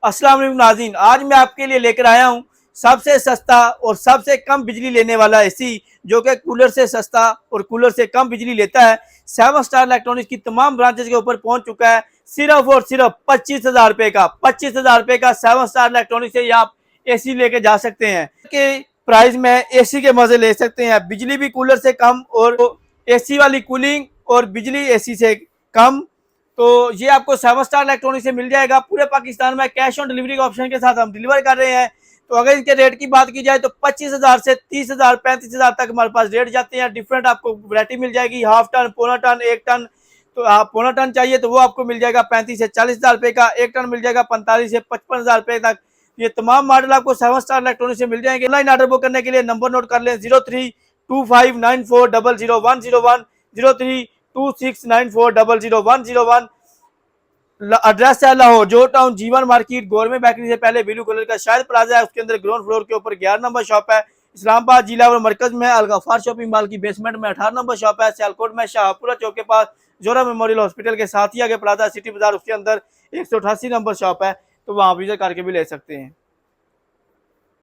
अस्सलाम वालेकुम नाज़रीन, आज मैं आपके लिए लेकर आया हूँ सबसे सस्ता और सबसे कम बिजली लेने वाला एसी, जो कि कूलर से सस्ता और कूलर से कम बिजली लेता है। 7 स्टार इलेक्ट्रॉनिक्स की तमाम ब्रांचेज के ऊपर पहुंच चुका है। सिर्फ और सिर्फ 25,000 रुपये का 25,000 रुपये का 7 स्टार इलेक्ट्रॉनिक्स से आप एसी लेके जा सकते हैं के प्राइस में एसी के मजे ले सकते हैं। बिजली भी कूलर से कम और एसी वाली कूलिंग और बिजली एसी से कम। तो ये आपको 7 स्टार इलेक्ट्रॉनिक से मिल जाएगा। पूरे पाकिस्तान में कैश ऑन डिलीवरी का ऑप्शन के साथ हम डिलीवर कर रहे हैं। तो अगर इनके रेट की बात की जाए तो 25,000 से 30,000 35,000 तक हमारे पास रेट जाते हैं। डिफरेंट आपको वैरायटी मिल जाएगी, हाफ टन, पौना टन, 1 टन। तो आप पौना टन चाहिए तो वो आपको मिल जाएगा 35 से 40,000 रुपये का, 1 टन मिल जाएगा 45 से 55,000 रुपये तक। ये तमाम मॉडल आपको 7 स्टार इलेक्ट्रॉनिक से मिल जाएंगे। ऑनलाइन ऑर्डर बुक करने के लिए नंबर नोट कर लें 032594000101, 032694000101। एड्रेस है लाहौर जो टाउन, जीवन मार्केट, गवर्नमेंट बेकरी से पहले ब्लू कलर का शायद प्लाजा है, उसके अंदर ग्राउंड फ्लोर के ऊपर 11 नंबर शॉप है। इस्लामाबाद जिला और मरकज में अलगफार शॉपिंग मॉल की बेसमेंट में 18 नंबर शॉप है। सियालकोट में शाहपुरा चौक के पास जोरा मेमोरियल हॉस्पिटल के साथ ही आगे प्लाजा सिटी बाजार, उसके अंदर 188 नंबर शॉप है, तो वहाँ विजिट करके भी ले सकते हैं।